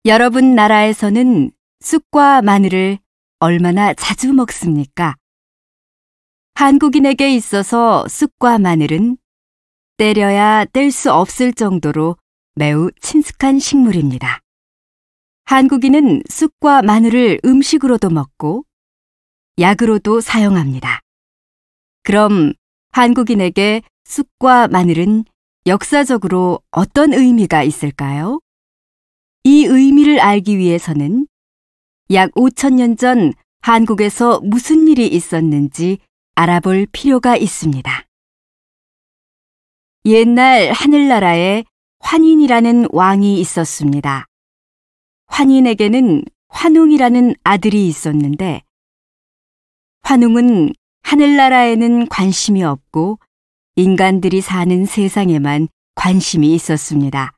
여러분 나라에서는 쑥과 마늘을 얼마나 자주 먹습니까? 한국인에게 있어서 쑥과 마늘은 때려야 뗄 수 없을 정도로 매우 친숙한 식물입니다. 한국인은 쑥과 마늘을 음식으로도 먹고 약으로도 사용합니다. 그럼 한국인에게 쑥과 마늘은 역사적으로 어떤 의미가 있을까요? 이 의미를 알기 위해서는 약 5,000년 전 한국에서 무슨 일이 있었는지 알아볼 필요가 있습니다. 옛날 하늘나라에 환인이라는 왕이 있었습니다. 환인에게는 환웅이라는 아들이 있었는데 환웅은 하늘나라에는 관심이 없고 인간들이 사는 세상에만 관심이 있었습니다.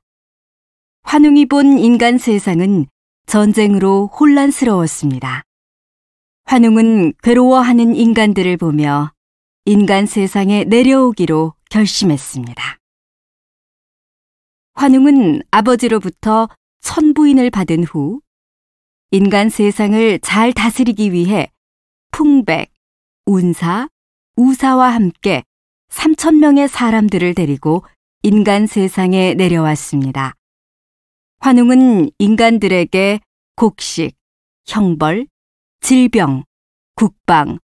환웅이 본 인간 세상은 전쟁으로 혼란스러웠습니다. 환웅은 괴로워하는 인간들을 보며 인간 세상에 내려오기로 결심했습니다. 환웅은 아버지로부터 천부인을 받은 후 인간 세상을 잘 다스리기 위해 풍백, 운사, 우사와 함께 3,000명의 사람들을 데리고 인간 세상에 내려왔습니다. 환웅은 인간들에게 곡식, 형벌, 질병, 국방,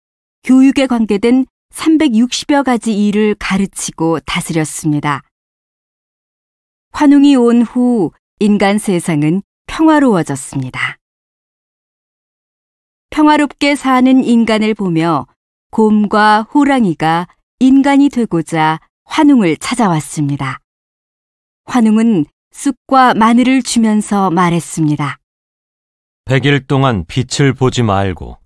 교육에 관계된 360여 가지 일을 가르치고 다스렸습니다. 환웅이 온 후 인간 세상은 평화로워졌습니다. 평화롭게 사는 인간을 보며 곰과 호랑이가 인간이 되고자 환웅을 찾아왔습니다. 환웅은 쑥과 마늘을 주면서 말했습니다. 100일 동안 빛을 보지 말고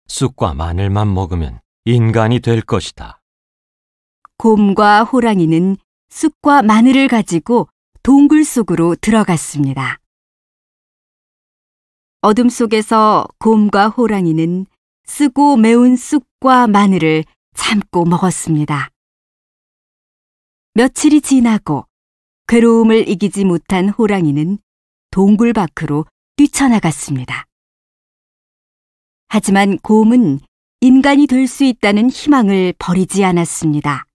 쑥과 마늘만 먹으면 인간이 될 것이다. 곰과 호랑이는 쑥과 마늘을 가지고 동굴 속으로 들어갔습니다. 어둠 속에서 곰과 호랑이는 쓰고 매운 쑥과 마늘을 참고 먹었습니다. 며칠이 지나고 괴로움을 이기지 못한 호랑이는 동굴 밖으로 뛰쳐나갔습니다. 하지만 곰은 인간이 될 수 있다는 희망을 버리지 않았습니다.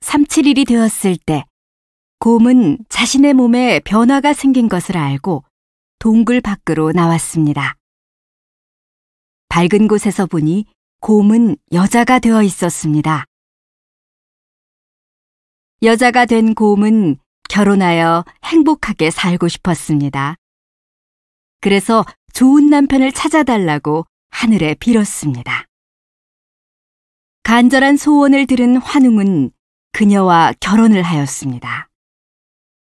37일이 되었을 때 곰은 자신의 몸에 변화가 생긴 것을 알고 동굴 밖으로 나왔습니다. 밝은 곳에서 보니 곰은 여자가 되어 있었습니다. 여자가 된 곰은 결혼하여 행복하게 살고 싶었습니다. 그래서 좋은 남편을 찾아달라고 하늘에 빌었습니다. 간절한 소원을 들은 환웅은 그녀와 결혼을 하였습니다.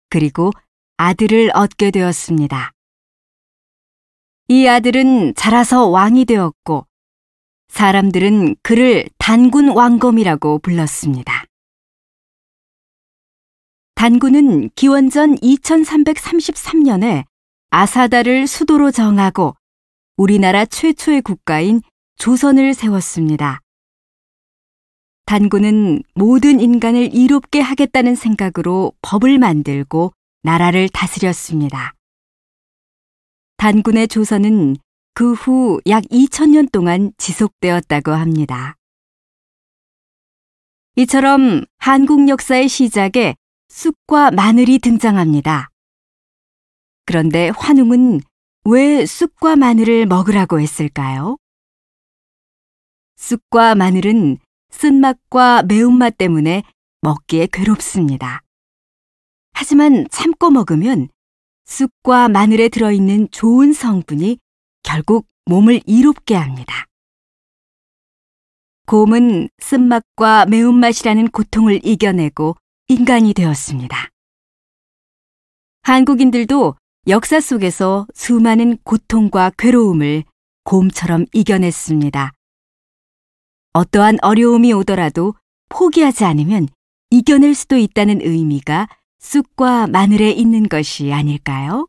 그리고 아들을 얻게 되었습니다. 이 아들은 자라서 왕이 되었고 사람들은 그를 단군 왕검이라고 불렀습니다. 단군은 기원전 2333년에 아사다를 수도로 정하고 우리나라 최초의 국가인 조선을 세웠습니다. 단군은 모든 인간을 이롭게 하겠다는 생각으로 법을 만들고 나라를 다스렸습니다. 단군의 조선은 그 후 약 2,000년 동안 지속되었다고 합니다. 이처럼 한국 역사의 시작에 쑥과 마늘이 등장합니다. 그런데 환웅은 왜 쑥과 마늘을 먹으라고 했을까요? 쑥과 마늘은 쓴맛과 매운맛 때문에 먹기에 괴롭습니다. 하지만 참고 먹으면 쑥과 마늘에 들어있는 좋은 성분이 결국 몸을 이롭게 합니다. 곰은 쓴맛과 매운맛이라는 고통을 이겨내고 인간이 되었습니다. 한국인들도 역사 속에서 수많은 고통과 괴로움을 곰처럼 이겨냈습니다. 어떠한 어려움이 오더라도 포기하지 않으면 이겨낼 수도 있다는 의미가 쑥과 마늘에 있는 것이 아닐까요?